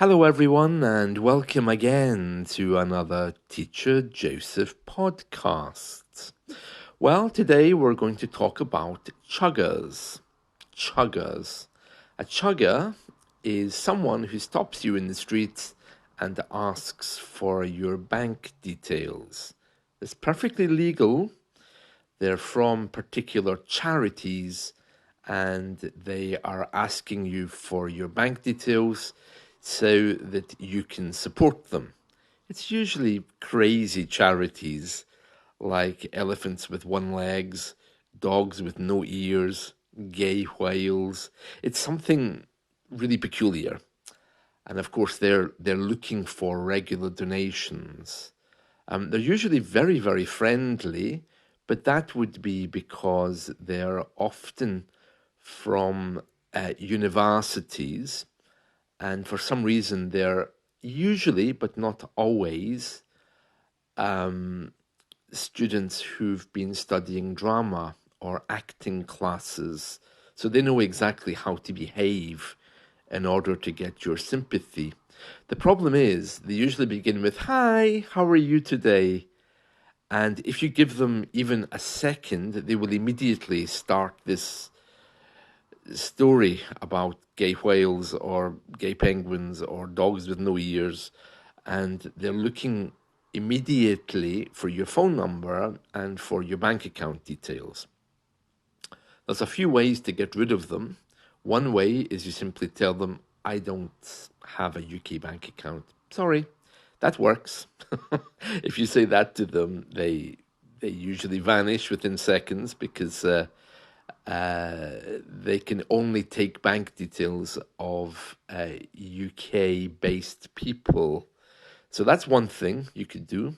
Hello, everyone, and welcome again to another Teacher Joseph podcast. Well, today we're going to talk about chuggers. Chuggers. A chugger is someone who stops you in the street and asks for your bank details. It's perfectly legal. They're from particular charities and they are asking you for your bank details so that you can support them. It's usually crazy charities like elephants with one legs, dogs with no ears, gay whales. It's something really peculiar. And of course, they're looking for regular donations. They're usually very, very friendly, but that would be because they're often from universities, and for some reason, they're usually, but not always, students who've been studying drama or acting classes. So they know exactly how to behave in order to get your sympathy. The problem is, they usually begin with, "Hi, how are you today?" And if you give them even a second, they will immediately start this story about gay whales or gay penguins or dogs with no ears. And they're looking immediately for your phone number and for your bank account details. There's a few ways to get rid of them. One way is you simply tell them, "I don't have a UK bank account." Sorry, that works. If you say that to them, they usually vanish within seconds because they can only take bank details of UK-based people. So that's one thing you could do.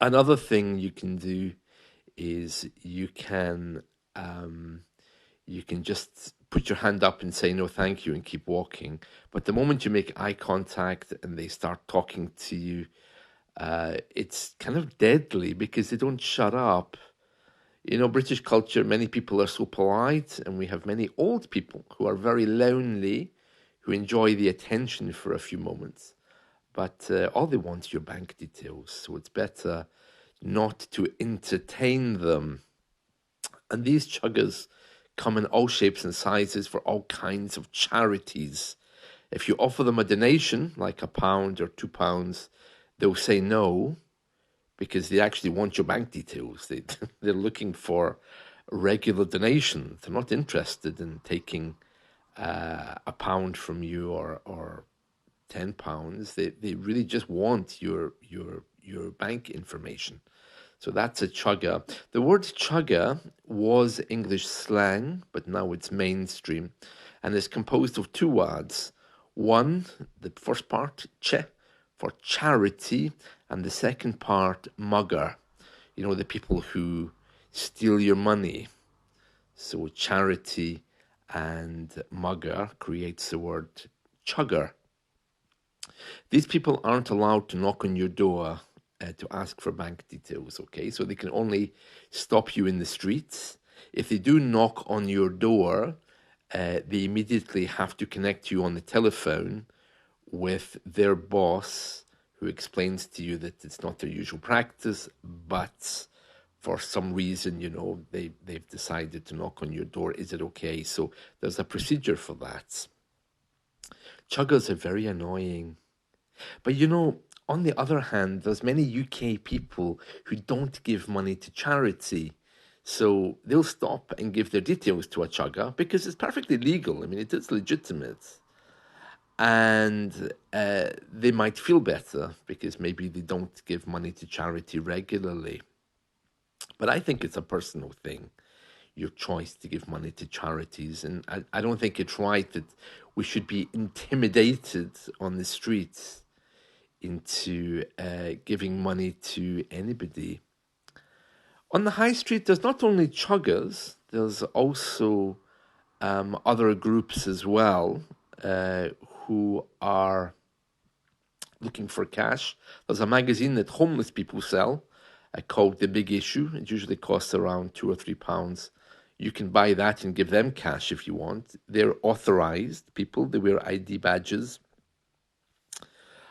Another thing you can do is you can just put your hand up and say no thank you and keep walking. But the moment you make eye contact and they start talking to you, it's kind of deadly because they don't shut up. You know, British culture, many people are so polite, and we have many old people who are very lonely, who enjoy the attention for a few moments. But all they want is your bank details, so it's better not to entertain them. And these chuggers come in all shapes and sizes for all kinds of charities. If you offer them a donation, like £1 or £2, they'll say no because they actually want your bank details. They're looking for regular donations. They're not interested in taking £1 from you or £10. They really just want your bank information. So that's a chugger. The word chugger was English slang, but now it's mainstream, and is composed of two words. One, the first part, che, for charity, and the second part, mugger. You know, the people who steal your money. So charity and mugger creates the word chugger. These people aren't allowed to knock on your door to ask for bank details, okay? So they can only stop you in the streets. If they do knock on your door, they immediately have to connect you on the telephone with their boss, who explains to you that it's not their usual practice, but for some reason, you know, they've decided to knock on your door. Is it okay? So there's a procedure for that. Chuggers are very annoying. But you know, on the other hand, there's many UK people who don't give money to charity. So they'll stop and give their details to a chugger because it's perfectly legal. I mean, it is legitimate. And they might feel better because maybe they don't give money to charity regularly. But I think it's a personal thing, your choice to give money to charities. And I don't think it's right that we should be intimidated on the streets into giving money to anybody. On the high street, there's not only chuggers, there's also other groups as well who are looking for cash. There's a magazine that homeless people sell called The Big Issue. It usually costs around £2 or £3. You can buy that and give them cash if you want. They're authorized people, they wear ID badges.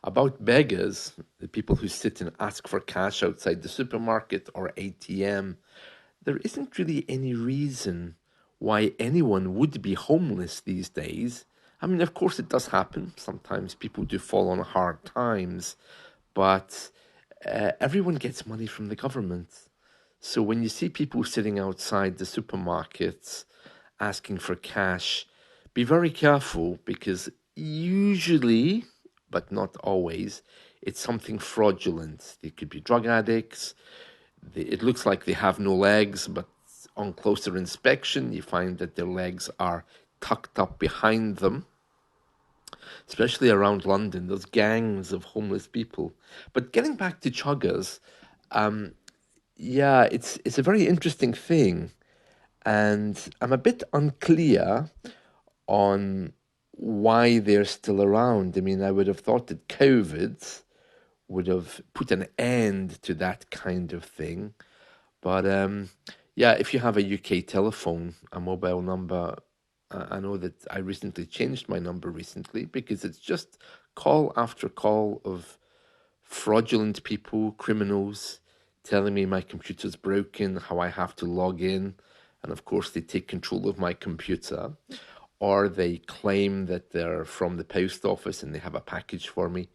About beggars, the people who sit and ask for cash outside the supermarket or ATM, there isn't really any reason why anyone would be homeless these days. I mean, of course, it does happen. Sometimes people do fall on hard times, but everyone gets money from the government. So when you see people sitting outside the supermarkets asking for cash, be very careful because usually, but not always, it's something fraudulent. They could be drug addicts. It looks like they have no legs, but on closer inspection, you find that their legs are tucked up behind them, especially around London. There's gangs of homeless people. But getting back to chuggers, um, yeah, it's a very interesting thing, and I'm a bit unclear on why they're still around. I mean, I would have thought that COVID would have put an end to that kind of thing. But yeah, if you have a UK telephone, a mobile number, I know that I recently changed my number recently because it's just call after call of fraudulent people, criminals, telling me my computer's broken, how I have to log in. And of course, they take control of my computer, or they claim that they're from the post office and they have a package for me.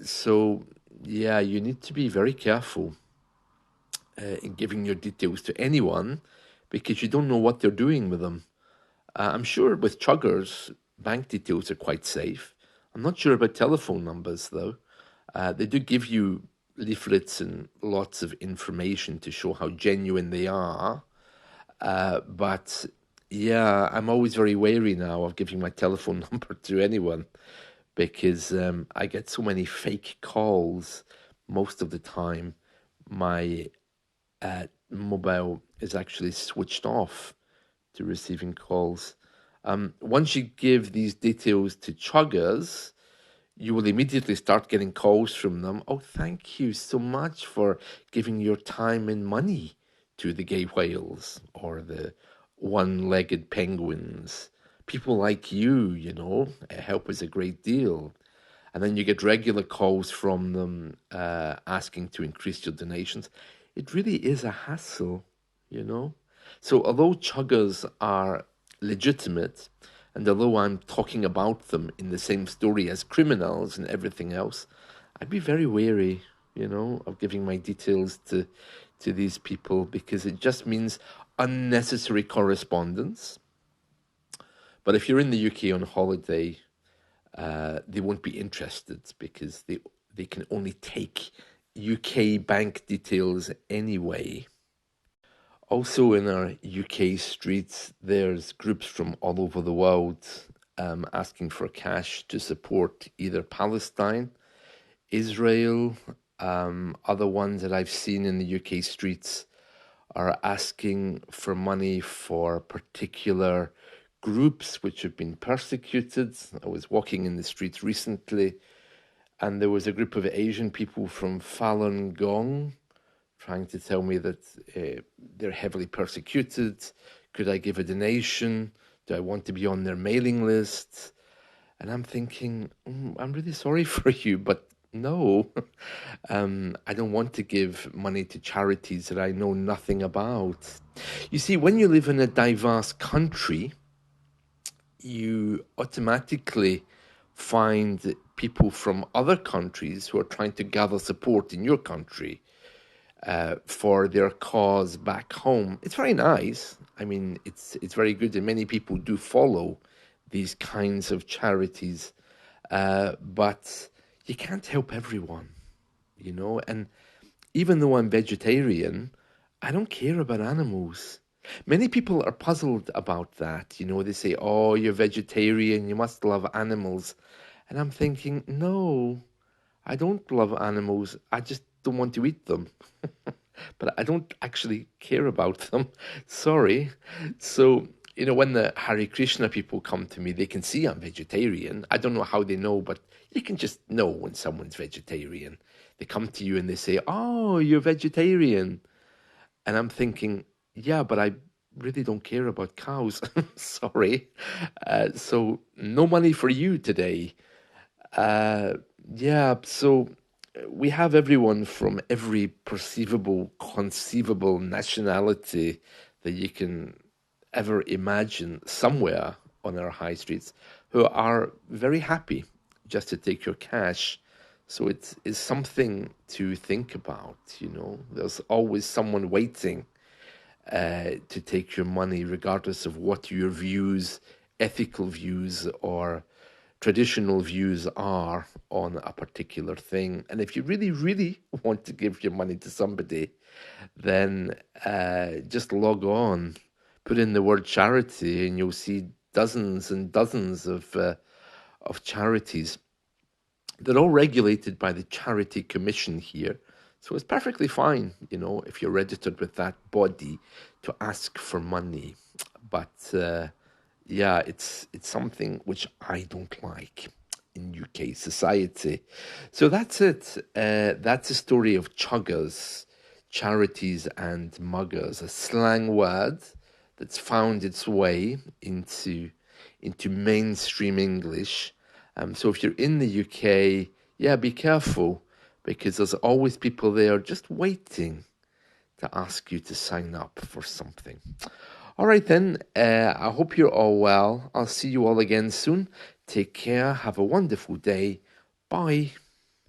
So, yeah, you need to be very careful in giving your details to anyone because you don't know what they're doing with them. I'm sure with chuggers, bank details are quite safe. I'm not sure about telephone numbers though. They do give you leaflets and lots of information to show how genuine they are. But yeah, I'm always very wary now of giving my telephone number to anyone because I get so many fake calls most of the time. My mobile is actually switched off to receiving calls. Once you give these details to chuggers, you will immediately start getting calls from them. Oh, thank you so much for giving your time and money to the gay whales or the one legged penguins. People like you, help us a great deal. And then you get regular calls from them asking to increase your donations. It really is a hassle. So, although chuggers are legitimate, and although I'm talking about them in the same story as criminals and everything else, I'd be very wary, of giving my details to these people because it just means unnecessary correspondence. But if you're in the UK on holiday, they won't be interested because they can only take UK bank details anyway. Also, in our UK streets, there's groups from all over the world asking for cash to support either Palestine, Israel. Other ones that I've seen in the UK streets are asking for money for particular groups which have been persecuted. I was walking in the streets recently, and there was a group of Asian people from Falun Gong trying to tell me that they're heavily persecuted. Could I give a donation? Do I want to be on their mailing list? And I'm thinking, I'm really sorry for you, but no, I don't want to give money to charities that I know nothing about. You see, when you live in a diverse country, you automatically find people from other countries who are trying to gather support in your country for their cause back home. It's very nice. I mean, it's very good, and many people do follow these kinds of charities. But you can't help everyone. And even though I'm vegetarian, I don't care about animals. Many people are puzzled about that. They say, oh, you're vegetarian, you must love animals. And I'm thinking, no, I don't love animals. I just don't want to eat them. But I don't actually care about them. Sorry. So, when the Hare Krishna people come to me, they can see I'm vegetarian. I don't know how they know, but you can just know when someone's vegetarian. They come to you and they say, oh, you're vegetarian. And I'm thinking, yeah, but I really don't care about cows. Sorry. So no money for you today. Uh, yeah, so we have everyone from every perceivable, conceivable nationality that you can ever imagine somewhere on our high streets who are very happy just to take your cash. So it's something to think about, you know. There's always someone waiting to take your money, regardless of what your views, ethical views, or traditional views are on a particular thing. And if you really, really want to give your money to somebody, then just log on, put in the word charity, and you'll see dozens and dozens of charities. They're all regulated by the Charity Commission here. So it's perfectly fine, you know, if you're registered with that body to ask for money. But yeah, it's something which I don't like in UK society. So that's it. That's the story of chuggers, charities and muggers, a slang word that's found its way into mainstream English. So if you're in the UK, yeah, be careful because there's always people there just waiting to ask you to sign up for something. All right, then. I hope you're all well. I'll see you all again soon. Take care. Have a wonderful day. Bye.